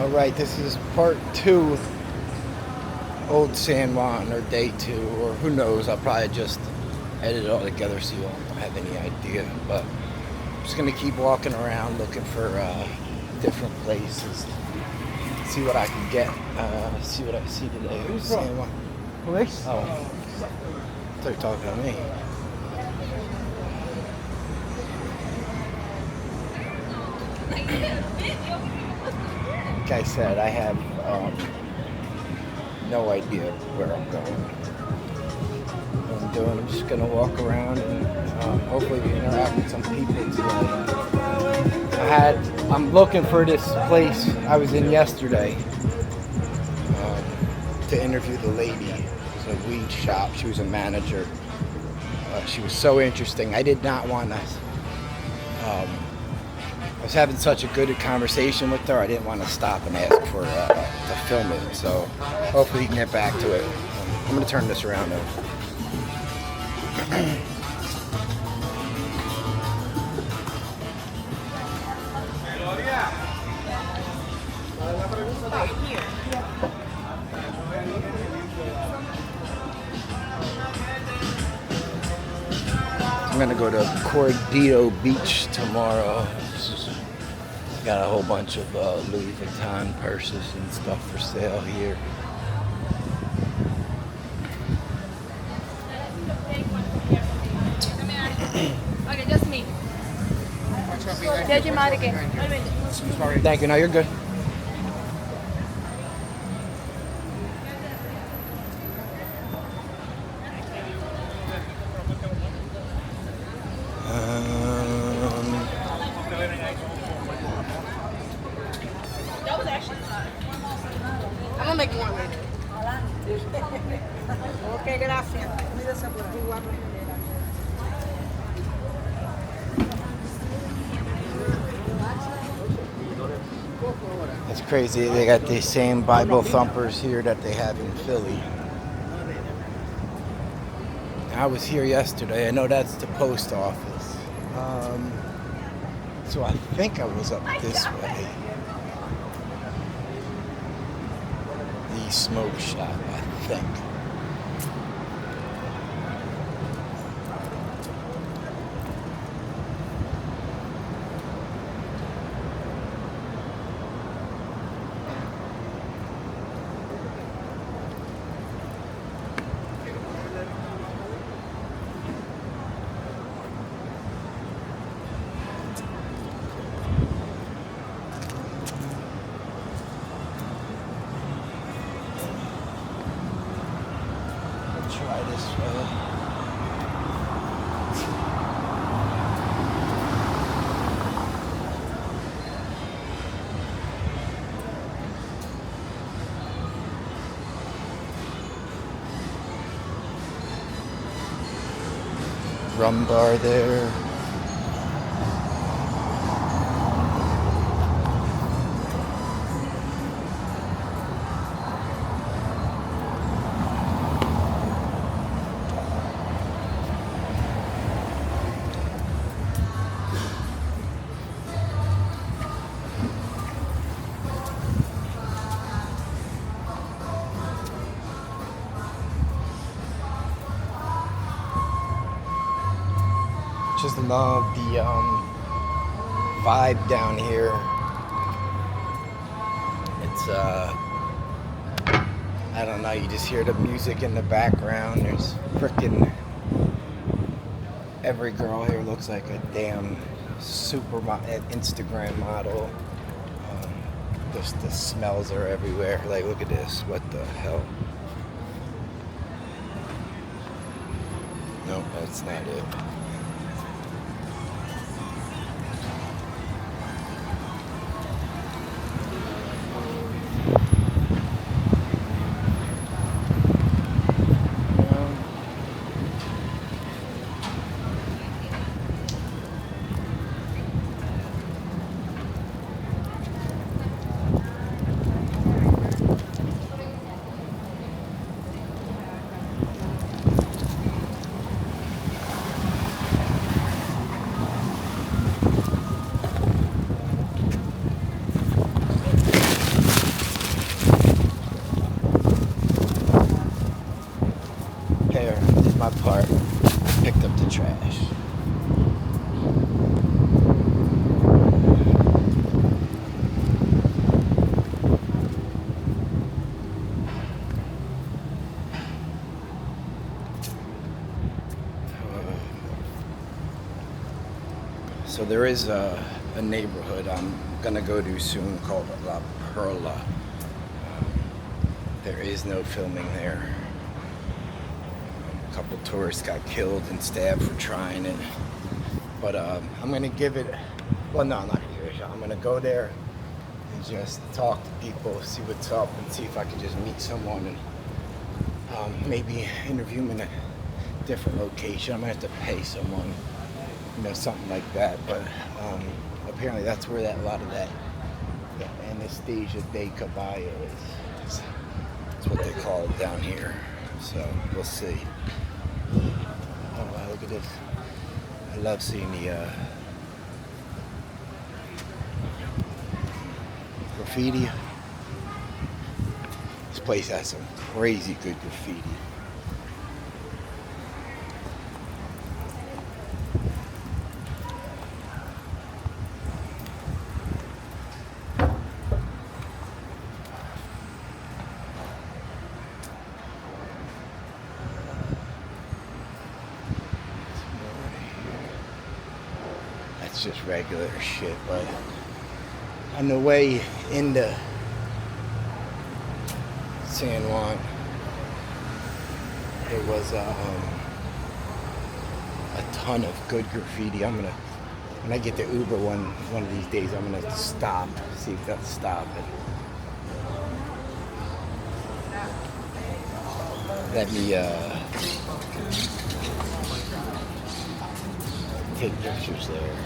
Alright, this is part 2, Old San Juan, or day 2, or who knows, I'll probably just edit it all together so you won't have any idea, but I'm just going to keep walking around looking for different places, see what I can get, see what I see today. Who's San Juan? Police? Oh, I thought you were talking to me. Like I said, I have no idea where I'm going. What I'm doing, I'm just gonna walk around and hopefully interact with some people today. I'm looking for this place I was in yesterday to interview the lady. It was a weed shop. She was a manager. She was so interesting. I did not want to. I was having such a good conversation with her, I didn't want to stop and ask for to film it. So hopefully you can get back to it. I'm going to turn this around though. I'm going to go to Cordito Beach tomorrow. Got a whole bunch of Louis Vuitton purses and stuff for sale here. Okay, just me. Thank you. No, you're good. I'm gonna make one later. Okay, gracias. It's crazy. They got the same Bible thumpers here that they have in Philly. I was here yesterday. I know that's the post office. So I think I was up this way. The smoke shop, I think. Try this way. Rum bar there. Just love the vibe down here. It's I don't know, you just hear the music in the background. There's frickin' every girl here looks like a damn Instagram model. Just the smells are everywhere. Like, look at this. What the hell? Nope, that's not it. there is a neighborhood I'm gonna go to soon called La Perla. There is no filming there. A couple tourists got killed and stabbed for trying it. But I'm gonna give it, well, no, I'm not gonna give it a shot. I'm gonna go there and just talk to people, see what's up, and see if I can just meet someone and maybe interview them in a different location. I'm gonna have to pay someone, you know, something like that. But apparently that's where a lot of that Anastasia de Caballo is. That's what they call it down here. So we'll see. Oh wow, look at this. I love seeing the graffiti. This place has some crazy good graffiti. That's just regular shit, but on the way into San Juan, there was a ton of good graffiti. When I get the Uber one of these days, I'm gonna have to stop, see if they'll stop it. Let me take pictures there.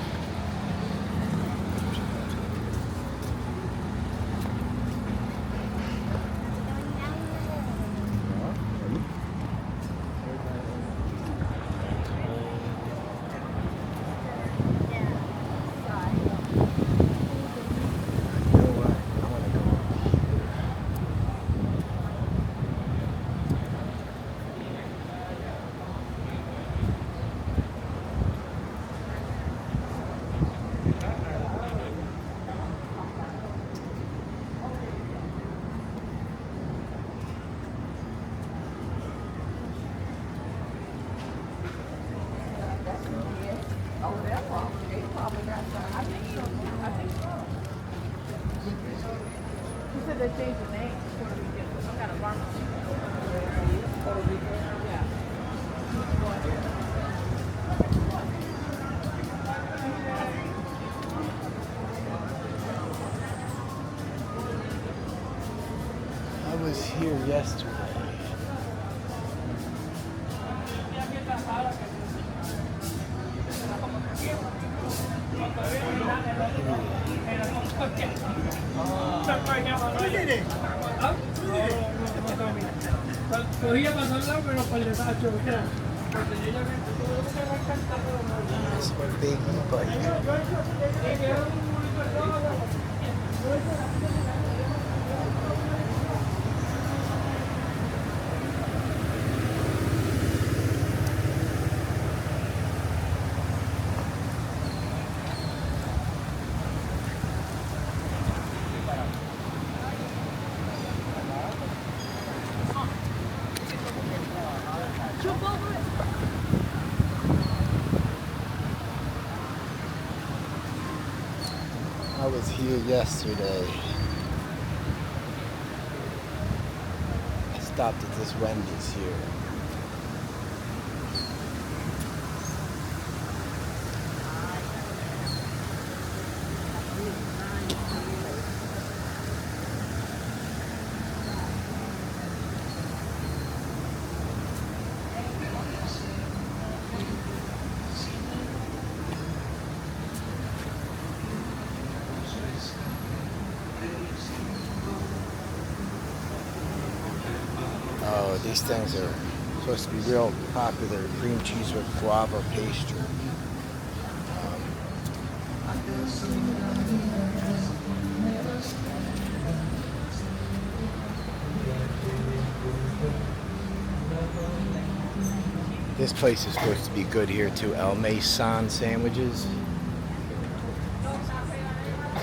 You said they changed the name to Puerto Rico. Some kind of pharmacy. Puerto Rico. Yeah. I was here yesterday. That's my big bike. I was here yesterday. I stopped at this Wendy's here. Oh, these things are supposed to be real popular. Cream cheese with guava pastry. This place is supposed to be good here too. El Mason sandwiches.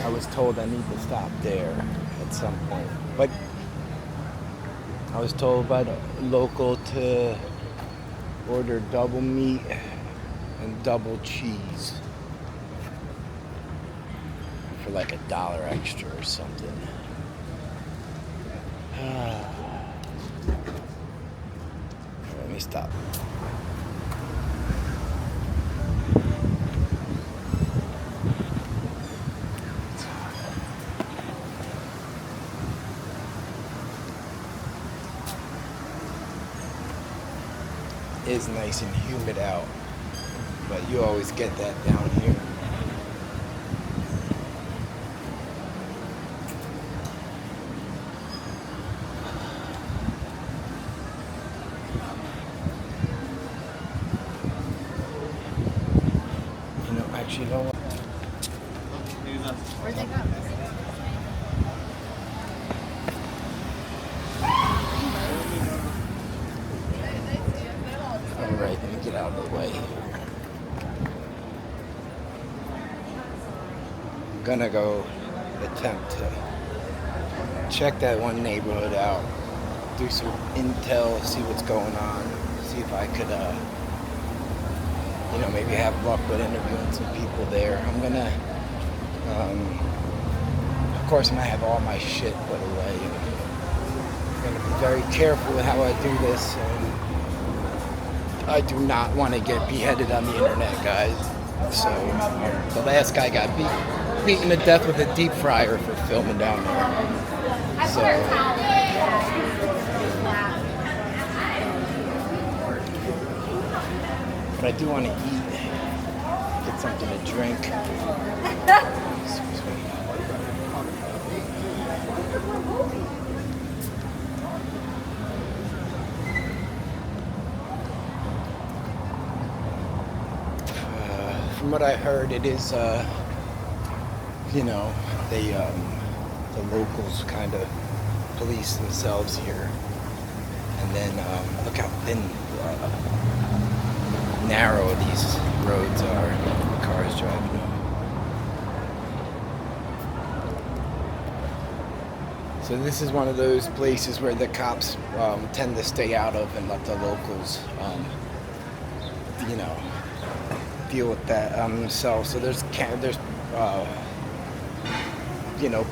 I was told I need to stop there at some point. But I was told by the local to order double meat and double cheese. for like $1 extra or something. Let me stop. It is nice and humid out, but you always get that down here. You know what? Where'd they go? Alright, let me get out of the way. I'm gonna go attempt to check that one neighborhood out, do some intel, see what's going on, see if I could maybe have luck with interviewing some people there. I'm gonna, of course, I'm gonna have all my shit put away. I'm gonna be very careful with how I do this. And I do not want to get beheaded on the internet, guys. So the last guy got beaten to death with a deep fryer for filming down there. So. But I do want to eat, get something to drink. Excuse me. From what I heard, it is, the locals kind of police themselves here. And then look how thin, narrow these roads are. Cars driving. So this is one of those places where the cops tend to stay out of and let the locals, deal with that themselves. So there's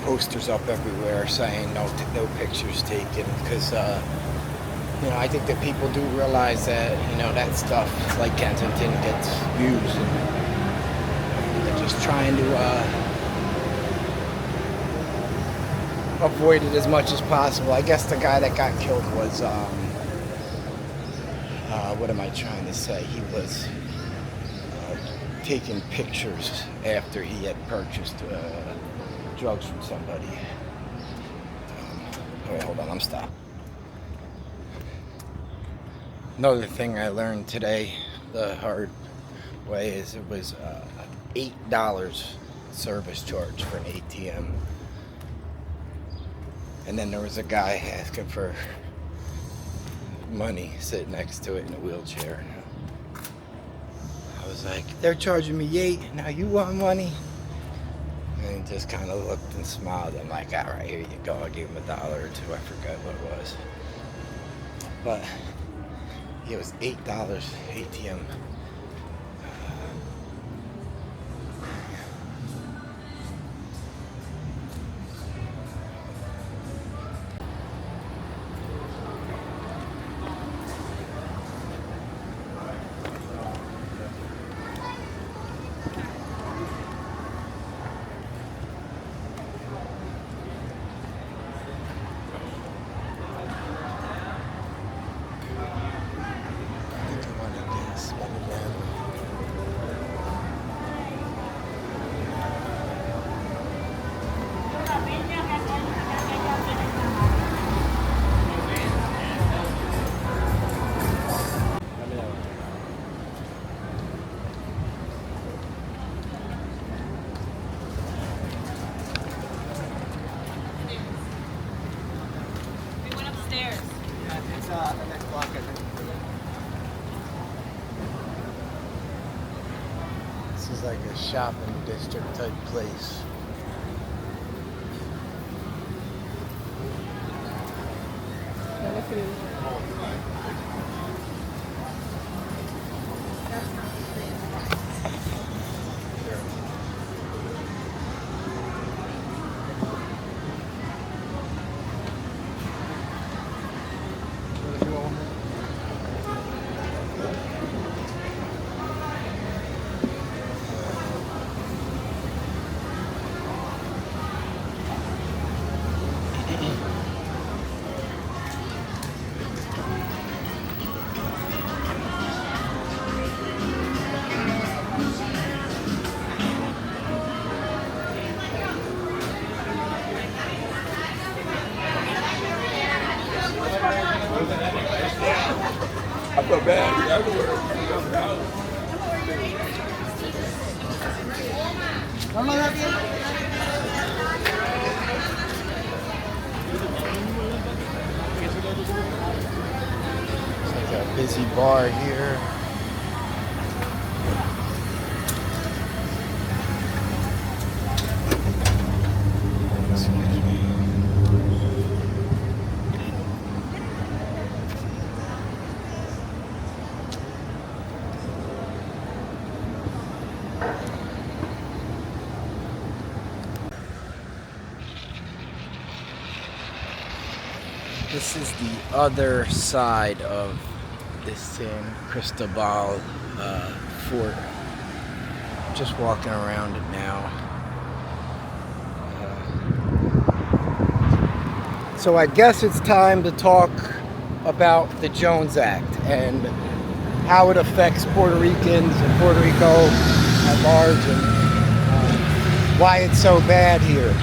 posters up everywhere saying no pictures taken, because I think that people do realize that that stuff like Kensington gets used, and they're just trying to avoid it as much as possible. I guess the guy that got killed was what am I trying to say? He was taking pictures after he had purchased drugs from somebody. Wait, hold on, I'm stopped. Another thing I learned today the hard way is it was $8 service charge for an ATM. And then there was a guy asking for money sitting next to it in a wheelchair. I was like, they're charging me $8, now you want money? And he just kind of looked and smiled. I'm like, all right, here you go. I gave him $1 or $2. I forgot what it was. But it was $8 ATM. This is like a shopping district type place. I feel bad. It's like a busy bar here. Excuse me. This is the other side of the San Cristobal fort. Just walking around it now. So I guess it's time to talk about the Jones Act and how it affects Puerto Ricans and Puerto Rico at large, and why it's so bad here.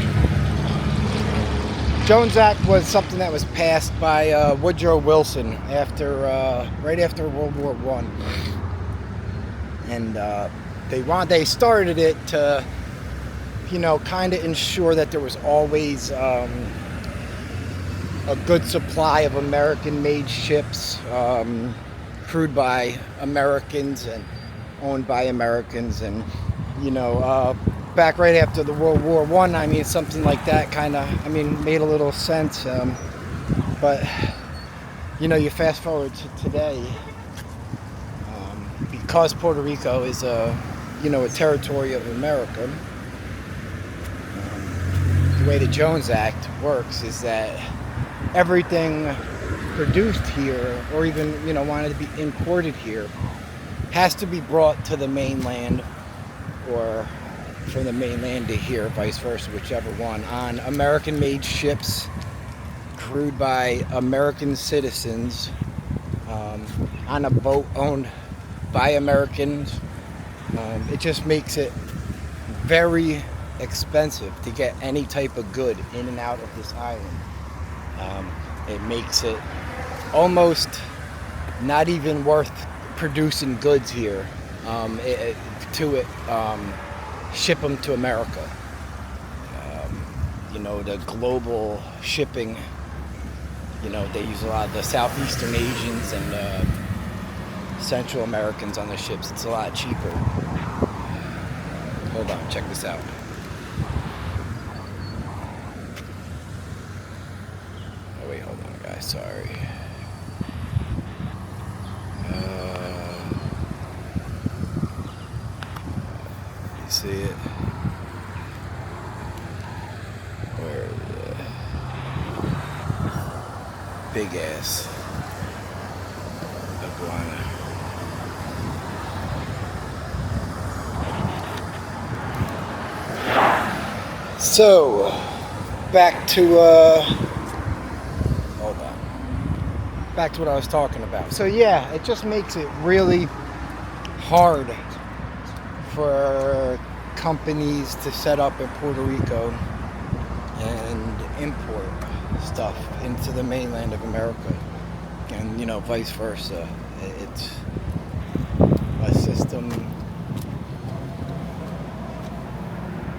Jones Act was something that was passed by Woodrow Wilson right after World War I, and they started it to, kind of ensure that there was always a good supply of American-made ships, crewed by Americans and owned by Americans, and back right after the World War I, something like that made a little sense. But you fast forward to today, because Puerto Rico is a territory of America. The way the Jones Act works is that everything produced here, or even wanted to be imported here, has to be brought to the mainland, or from the mainland to here, vice versa, whichever one, on American-made ships crewed by American citizens, on a boat owned by Americans. It just makes it very expensive to get any type of good in and out of this island. It makes it almost not even worth producing goods here ship them to America. The global shipping, they use a lot of the Southeastern Asians and Central Americans on the ships. It's a lot cheaper. Hold on, check this out. Oh wait, hold on guys, sorry. You see it? Where the big ass iguana. So, back to hold on. Back to what I was talking about. So yeah, it just makes it really hard for companies to set up in Puerto Rico and import stuff into the mainland of America, and vice versa. It's a system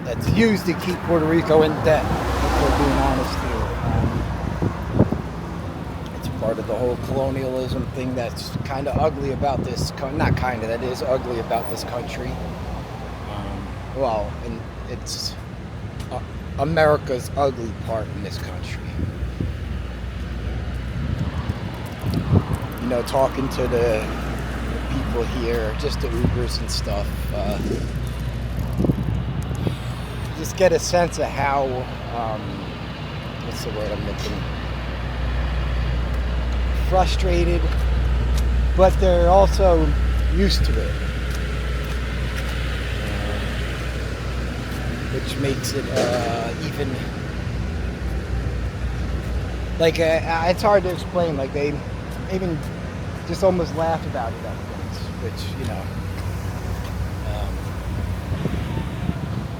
that's used to keep Puerto Rico in debt, if we're being honest here. It's part of the whole colonialism thing that's kind of ugly about this, that is ugly about this country. And it's America's ugly part in this country. Talking to the people here, just the Ubers and stuff, just get a sense of how, what's the word I'm looking, frustrated, but they're also used to it, which makes it even Like, it's hard to explain. Like, they even just almost laugh about it at points, which, you know, um,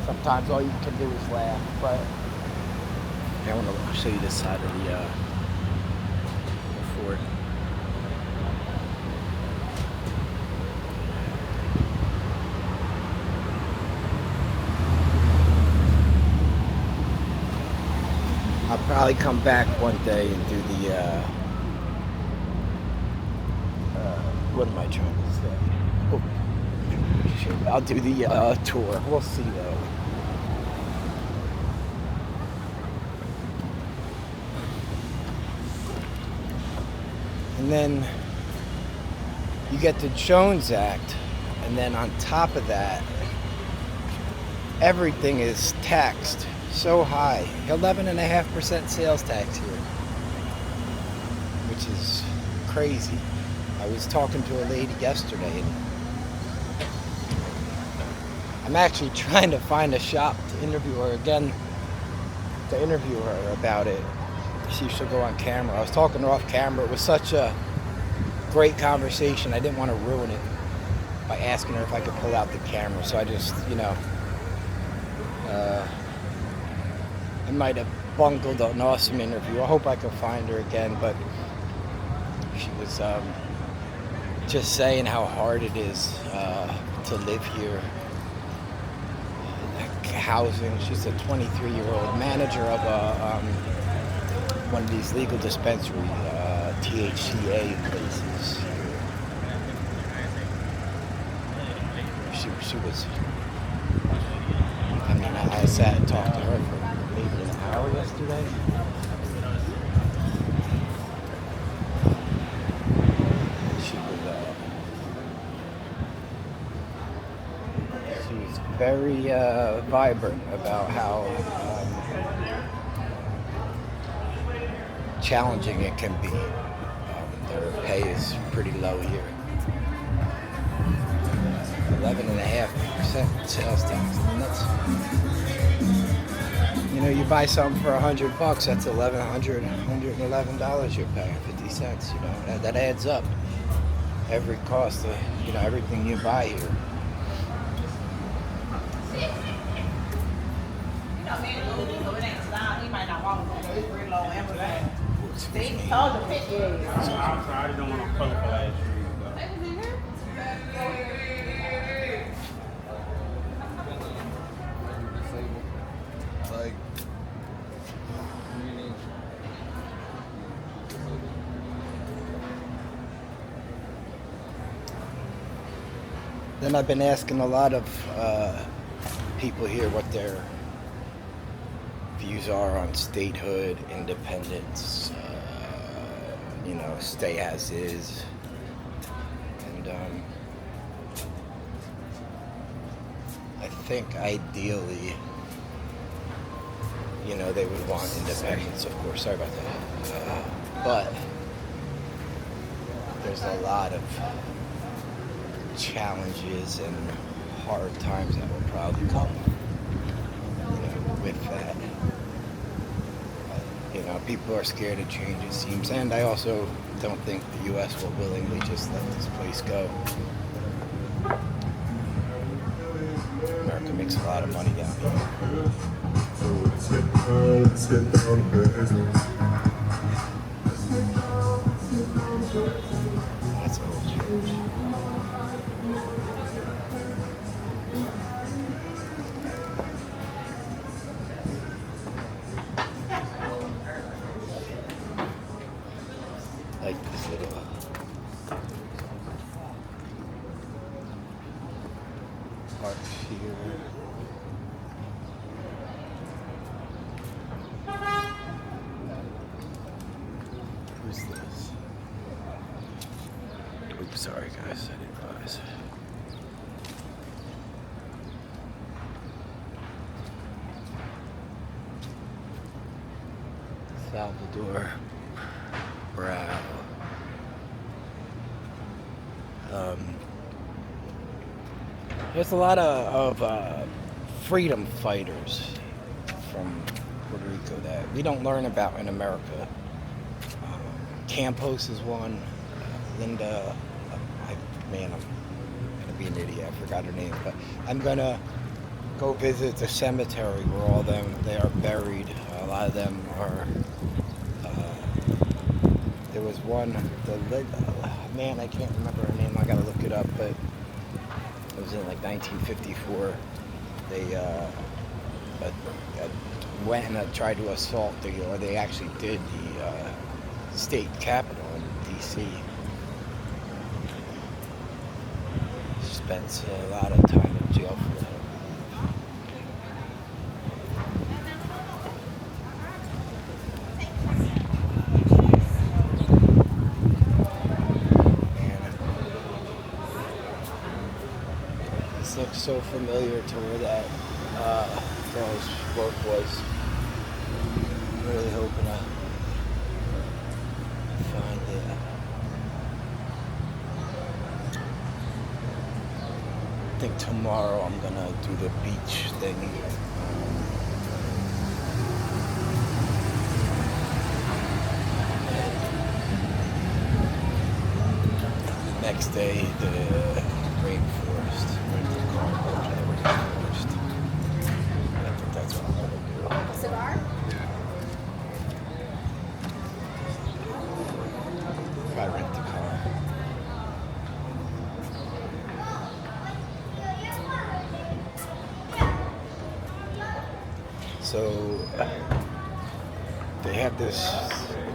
sometimes all you can do is laugh. But I want to show you this side of the fort. I'll probably come back one day and do the, what am I trying to say? Oh, shit. I'll do the tour. We'll see though. And then you get the Jones Act, and then on top of that, everything is taxed so high. 11.5% sales tax here, which is crazy. I was talking to a lady yesterday, and I'm actually trying to find a shop to interview her again, to interview her about it. See if she'll go on camera. I was talking to her off camera. It was such a great conversation. I didn't want to ruin it by asking her if I could pull out the camera. So I just, you know, I might have bungled an awesome interview. I hope I can find her again, but she was just saying how hard it is to live here. Housing. She's a 23-year-old manager of one of these legal dispensary THCA places. She was. I mean, I sat and talked to her for maybe an hour yesterday. She was very vibrant about how challenging it can be. Their pay is pretty low here. 11.5% sales tax. And that's, you know, you buy something for $100, that's $111 you're paying, 50 cents. You know, that adds up. Every cost of, you know, everything you buy here. Excuse me. So I don't want to colorful ass Like, Then I've been asking a lot of people here what their views are on statehood, independence, you know, stay as is. And I think ideally, you know, they would want independence, of course. Sorry about that. But there's a lot of challenges and hard times that will probably come, you know, with that. You know, people are scared of change, it seems, and I also don't think the U.S. will willingly just let this place go. America makes a lot of money down here. That's old church. Like this little park here. Who's this? Oops, sorry guys, I didn't realize. Salvador Brow. There's a lot of freedom fighters from Puerto Rico that we don't learn about in America. Campos is one. Linda, man, I'm gonna be an idiot. I forgot her name, but I'm gonna go visit the cemetery where all them they are buried. A lot of them are. There was one. Man, I can't remember her name. I gotta look it up, but it was in like 1954. They went and tried to assault or they actually did the state capitol in D.C. Spent a lot of time in jail for that. This looks so familiar to where that girl's work was. I'm really hoping to find it. I think tomorrow I'm gonna do the beach thing. The next day, the rainforest. Rainforest. I think that's what I'm gonna do. A cigar? If I rent the car. So they have this,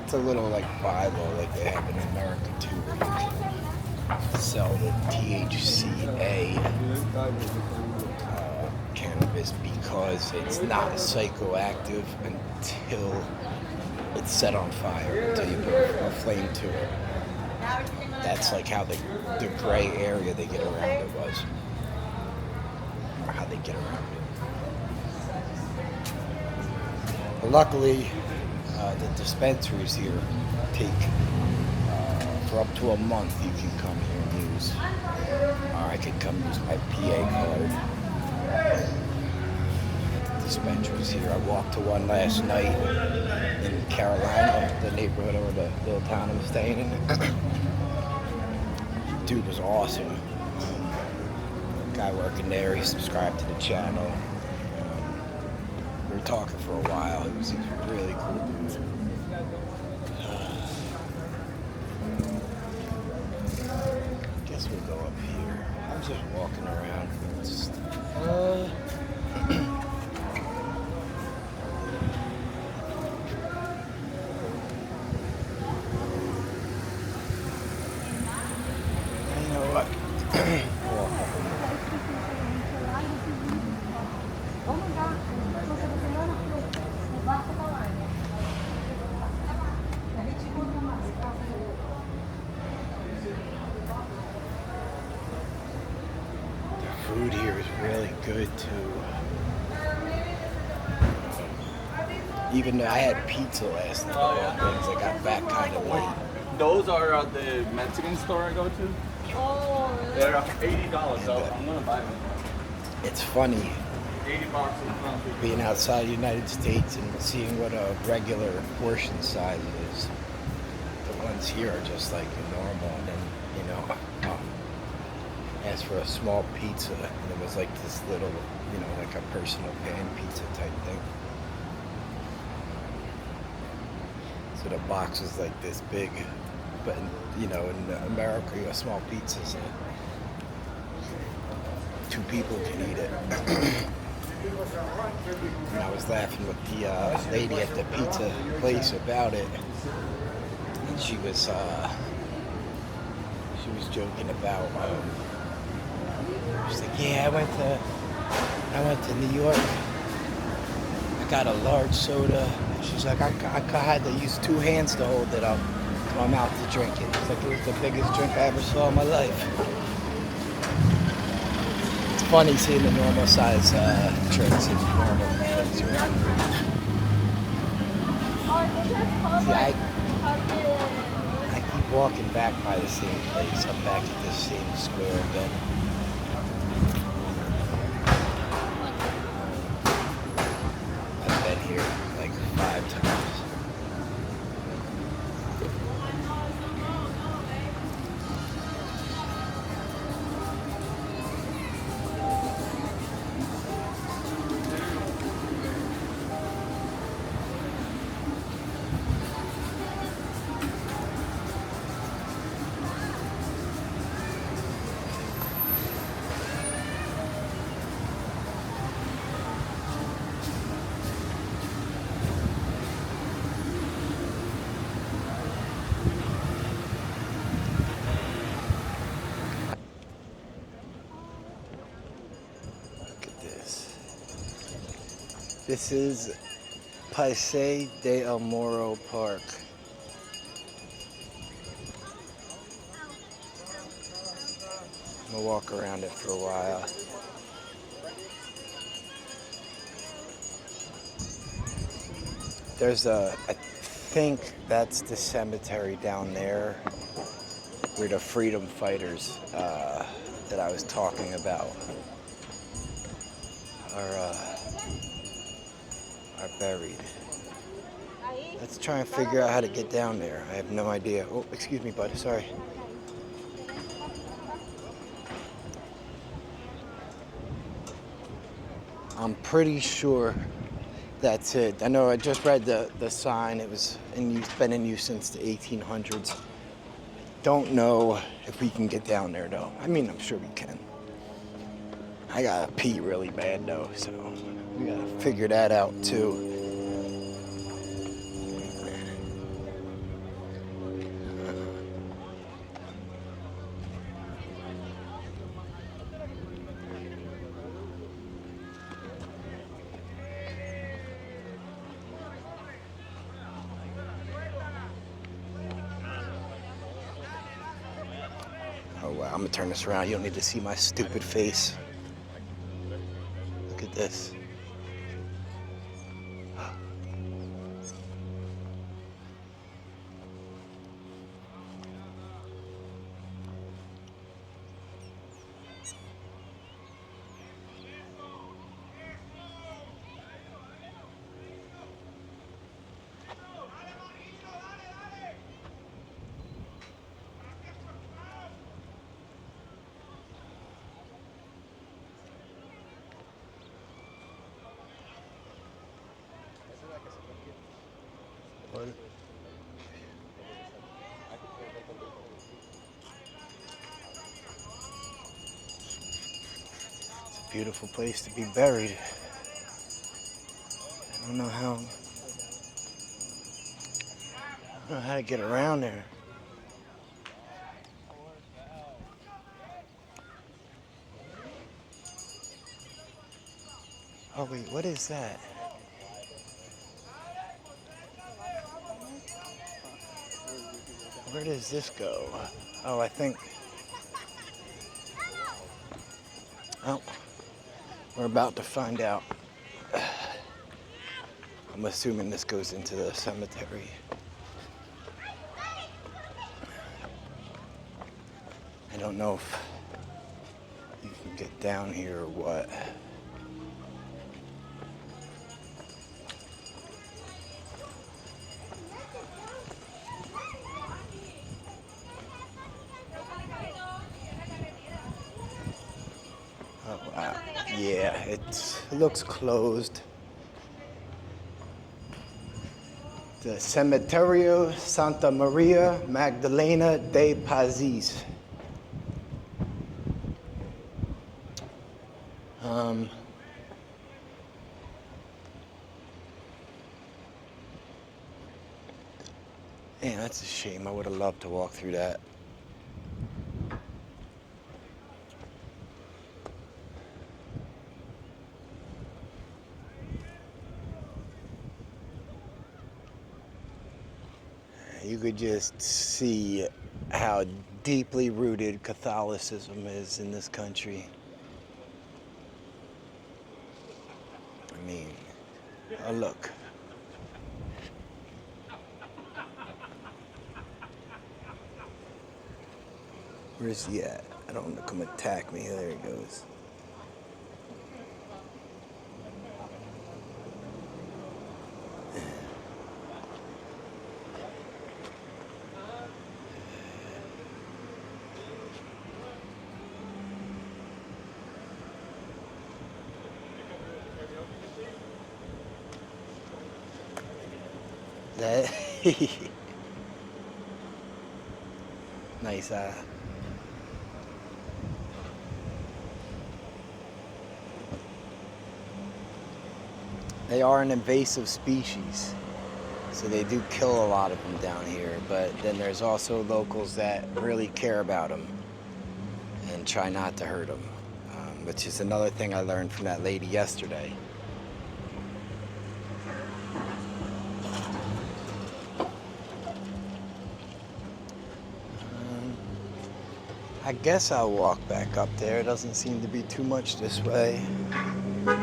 it's a little like Bible like they have in America too, where you can sell the THCA cannabis because it's not psychoactive until it's set on fire, until you put a flame to it. That's like how the gray area they get around it was, or how they get around it. But luckily, the dispensaries here take, for up to a month, you can come here and use, or I could come use my PA card. Dispensaries here. I walked to one last night in Carolina, the neighborhood or the little town I'm staying in. Dude was awesome. Guy working there, he subscribed to the channel. We were talking for a while. He was a really cool dude. Guess we'll go up here. I'm just walking around. Just, you know what? Food here is really good too. Even though I had pizza last night, I got back kind of late. Those are the Mexican store I go to. Oh, really? They're $80, so I'm gonna buy them. It's funny $80 in front. being outside the United States and seeing what a regular portion size is. The ones here are just like normal, and then asked for a small pizza, and it was like this little, like a personal pan pizza type thing. So the box was like this big, but in America, a small pizza, so 2 people can eat it. And I was laughing with the lady at the pizza place about it, and she was joking about. She's like, yeah, I went to New York. I got a large soda. She's like, I had to use 2 hands to hold it up to my mouth to drink it. It's like it was the biggest drink I ever saw in my life. It's funny seeing the normal size drinks and normal things around. See, I keep walking back by the same place. I'm back at this same square again. I've been here like 5 times. This is Paise de El Moro Park. I'm gonna walk around it for a while. I think that's the cemetery down there where the freedom fighters that I was talking about are buried. Let's try and figure out how to get down there. I have no idea. Oh, excuse me, bud. Sorry. I'm pretty sure that's it. I know I just read the sign. It was in use, been in use since the 1800s. Don't know if we can get down there though. I mean, I'm sure we can. I gotta pee really bad though, so we gotta figure that out too. Oh wow, I'm gonna turn this around. You don't need to see my stupid face. Look at this. It's a beautiful place to be buried. I don't know how to get around there. Oh wait, what is that? Where does this go? Oh, I think... Oh, we're about to find out. I'm assuming this goes into the cemetery. I don't know if you can get down here or what. Oh, wow. Yeah, it looks closed. The Cementerio Santa Maria Magdalena de Pazis. Man, that's a shame. I would have loved to walk through that. You could just see how deeply rooted Catholicism is in this country. I mean, oh look. Where's he at? I don't want to come attack me. There he goes. That nice. They are an invasive species, so they do kill a lot of them down here. But then there's also locals that really care about them and try not to hurt them, which is another thing I learned from that lady yesterday. I guess I'll walk back up there. It doesn't seem to be too much this way. There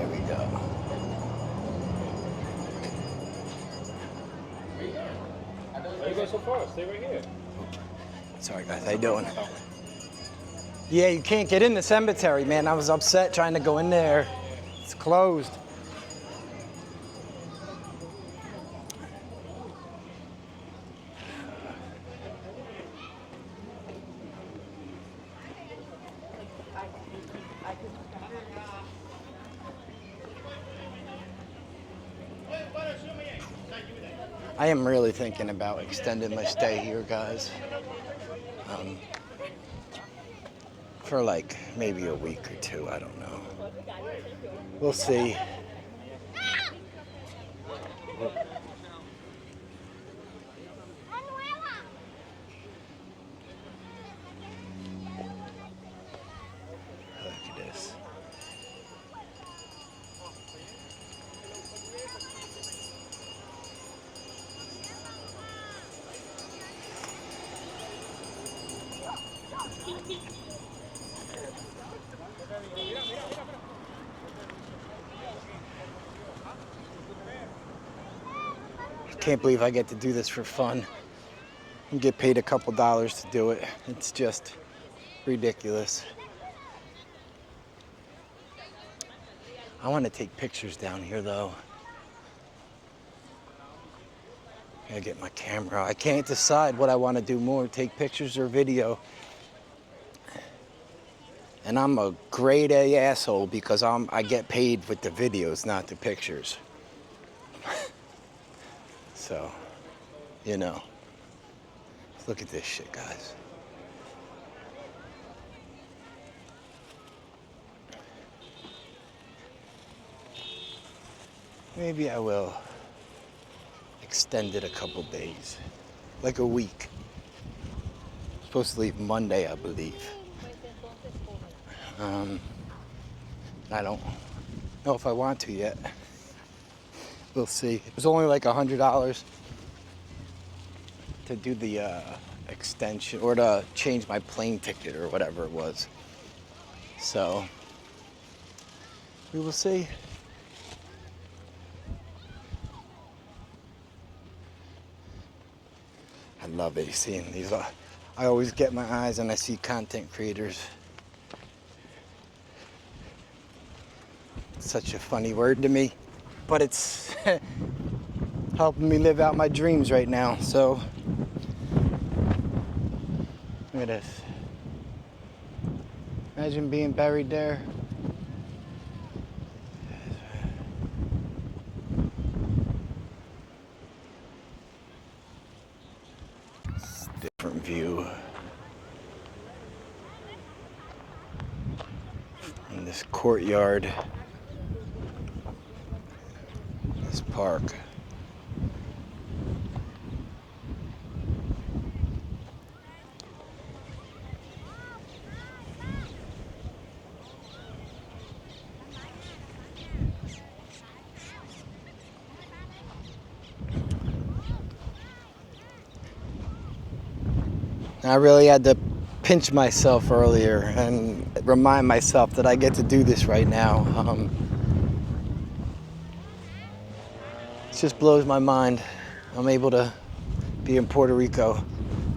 we go. Why you go so far? Stay right here. Sorry guys, how you doing? Yeah, you can't get in the cemetery, man. I was upset trying to go in there. It's closed. I am really thinking about extending my stay here, guys. For like maybe a week or two, I don't know. We'll see. Look at this. Can't believe I get to do this for fun and get paid a couple dollars to do it. It's just ridiculous. I want to take pictures down here though. Gotta get my camera. I can't decide what I want to do more, take pictures or video. And I'm a grade A asshole because I get paid with the videos, not the pictures. So, you know, look at this shit, guys. Maybe I will extend it a couple days, like a week. I'm supposed to leave Monday, I believe. I don't know if I want to yet. We'll see. It was only like $100 to do the extension or to change my plane ticket or whatever it was. So we will see. I love it seeing these. I always get my eyes and I see content creators. It's such a funny word to me, but it's helping me live out my dreams right now. So look at this. Imagine being buried there. It's a different view. In this courtyard. This park. I really had to pinch myself earlier and remind myself that I get to do this right now. It just blows my mind. I'm able to be in Puerto Rico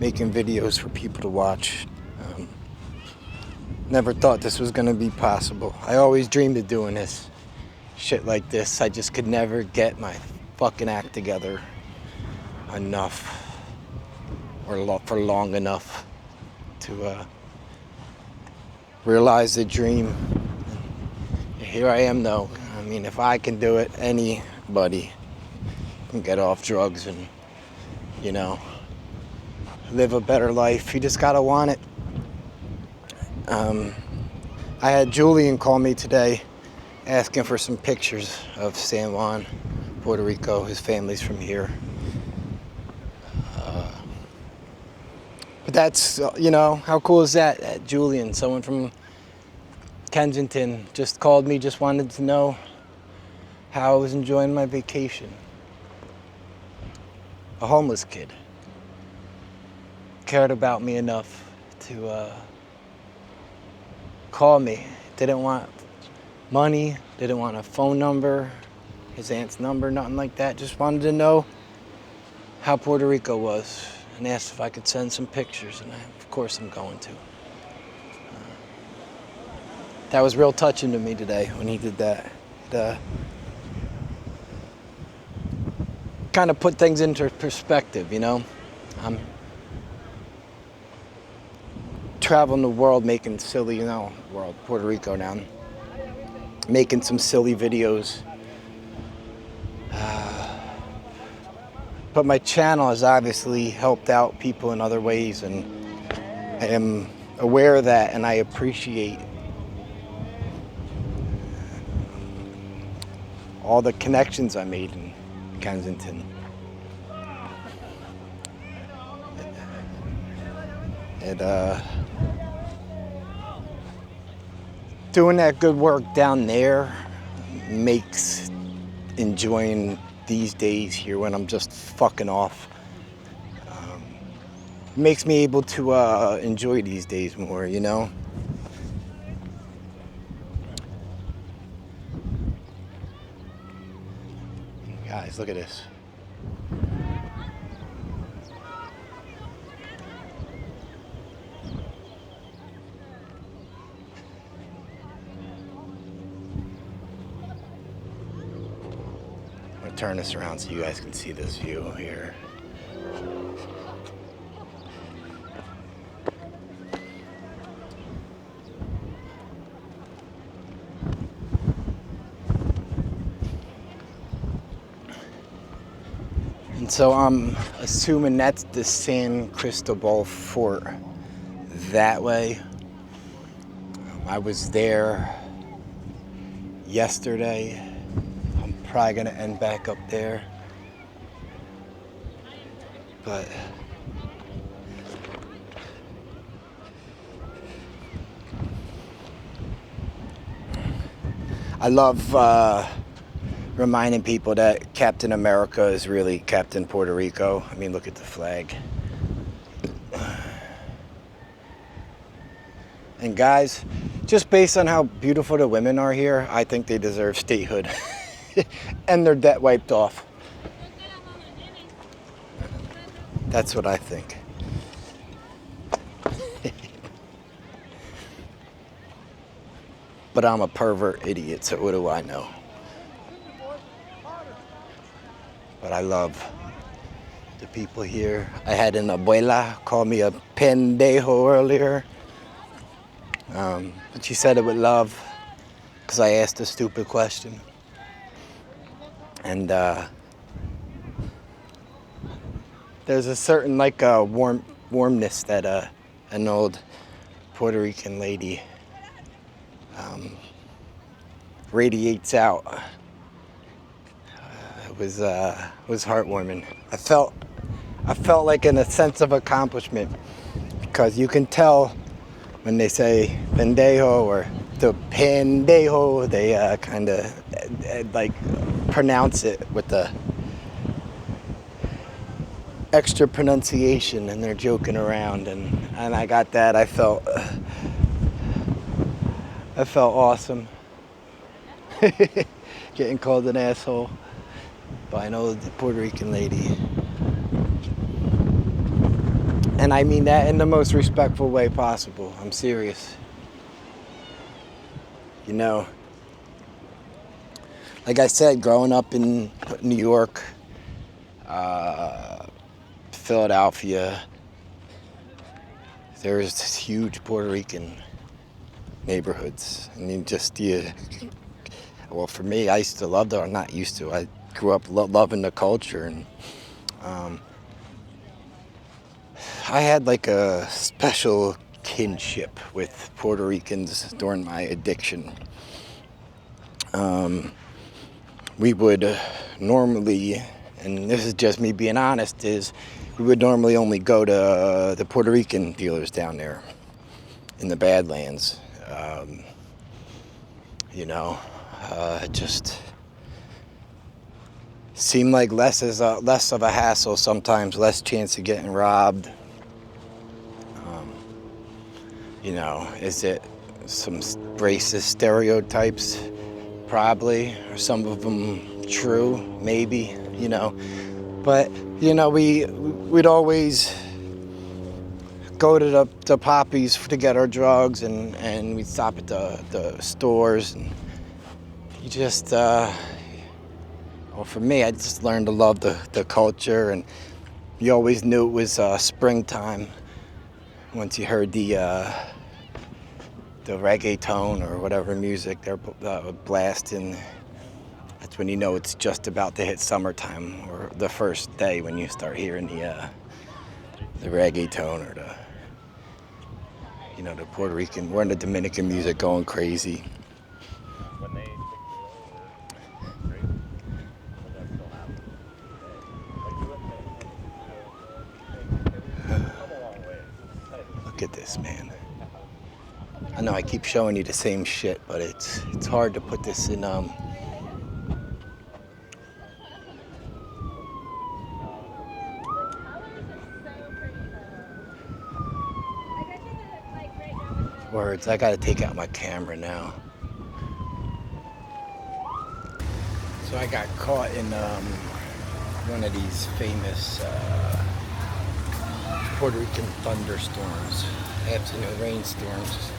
making videos for people to watch. Never thought this was gonna be possible. I always dreamed of doing this. Shit like this. I just could never get my fucking act together enough or for long enough to realize the dream. And here I am though. I mean, if I can do it, anybody can get off drugs and, you know, live a better life. You just gotta want it. I had Julian call me today asking for some pictures of San Juan, Puerto Rico. His family's from here. But that's, you know, how cool is that? Julian, someone from Kensington just called me, just wanted to know how I was enjoying my vacation. A homeless kid. Cared about me enough to call me. Didn't want money, didn't want a phone number, his aunt's number, nothing like that. Just wanted to know how Puerto Rico was and asked if I could send some pictures, and of course I'm going to. That was real touching to me today when he did that. It kind of put things into perspective, you know? I'm traveling the world making silly, Puerto Rico now, making some silly videos. But my channel has obviously helped out people in other ways, and I am aware of that, and I appreciate all the connections I made in Kensington. Doing that good work down there makes enjoying these days here when I'm just fucking off, makes me able to enjoy these days more, you know? Guys, look at this. I'm gonna turn this around so you guys can see this view here. And so I'm assuming that's the San Cristobal Fort that way. I was there yesterday. I'm probably gonna end back up there. But I love reminding people that Captain America is really Captain Puerto Rico. I mean, look at the flag. And guys, just based on how beautiful the women are here, I think they deserve statehood and their debt wiped off. That's what I think. But I'm a pervert idiot, so what do I know? But I love the people here. I had an abuela call me a pendejo earlier. But she said it with love because I asked a stupid question. And there's a certain warmness that an old Puerto Rican lady radiates out. It was heartwarming. I felt like in a sense of accomplishment, because you can tell when they say pendejo or the pendejo, they kind of like pronounce it with the extra pronunciation, and they're joking around, and I got that. I felt awesome. Getting called an asshole by an old Puerto Rican lady. And I mean that in the most respectful way possible. I'm serious. You know, like I said, growing up in New York, Philadelphia, there's this huge Puerto Rican neighborhoods. I mean, well, for me, I used to love them. I'm not used to. I grew up loving the culture, and I had like a special kinship with Puerto Ricans during my addiction. We would normally, and this is just me being honest, we would normally only go to the Puerto Rican dealers down there in the Badlands. You know, it just seemed like less of a hassle sometimes, less chance of getting robbed. You know, is it some racist stereotypes? Probably, or some of them true, maybe, you know. But, you know, we'd always go to the poppies to get our drugs, and we'd stop at the stores, and you just, well, for me, I just learned to love the culture, and you always knew it was springtime once you heard the reggaeton or whatever music they're blasting. That's when you know it's just about to hit summertime, or the first day when you start hearing the reggaeton or the Puerto Rican, we're in the Dominican music going crazy. When they took me over, crazy. But that still happens today. Like you look at come a long way. Look at this, man. I know I keep showing you the same shit, but it's hard to put this in words. I gotta take out my camera now. So I got caught in one of these famous Puerto Rican thunderstorms, afternoon rainstorms.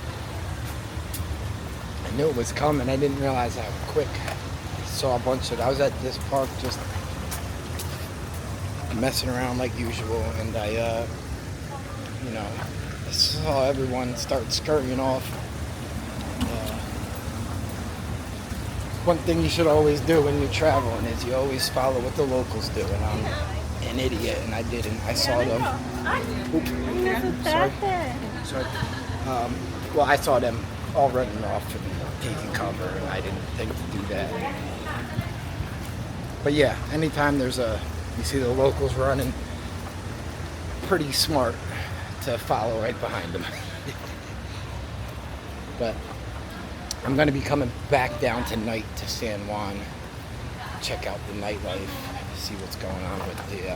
I knew it was coming. I didn't realize how quick. I saw a bunch of it. I was at this park just messing around like usual, and I saw everyone start scurrying off. One thing you should always do when you're traveling is you always follow what the locals do, and I'm an idiot, and I didn't. I saw them. Sorry. Well, I saw them all running off and taking cover, and I didn't think to do that. But yeah, anytime you see the locals running, pretty smart to follow right behind them. But I'm going to be coming back down tonight to San Juan, check out the nightlife, see what's going on with the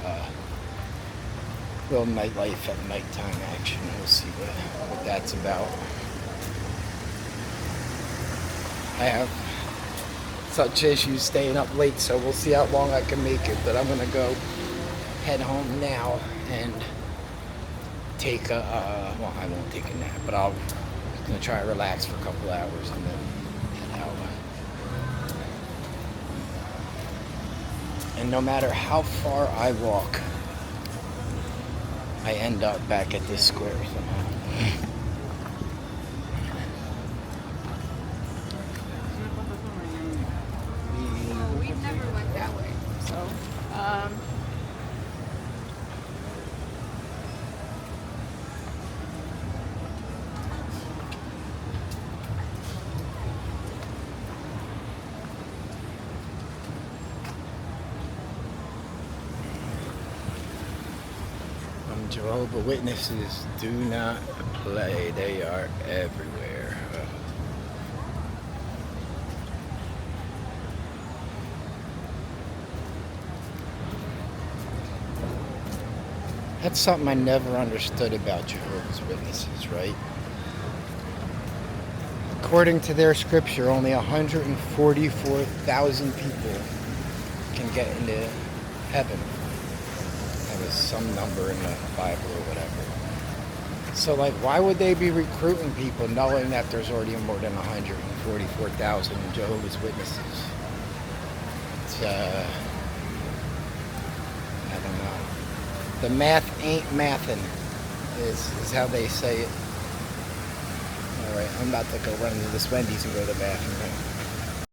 little nightlife at nighttime action. We'll see what that's about. I have such issues staying up late, so we'll see how long I can make it. But I'm going to go head home now and take I won't take a nap, but I'm going to try to relax for a couple hours and then head out. And no matter how far I walk, I end up back at this square somehow. We never went that way, so Jehovah's Witnesses do not play. They are everywhere. That's something I never understood about Jehovah's Witnesses, right? According to their scripture, only 144,000 people can get into heaven. That was some number in the Bible or whatever. So, why would they be recruiting people knowing that there's already more than 144,000 Jehovah's Witnesses? It's, I don't know. The math ain't mathin', is how they say it. Alright, I'm about to go run into this Wendy's and go to the bathroom.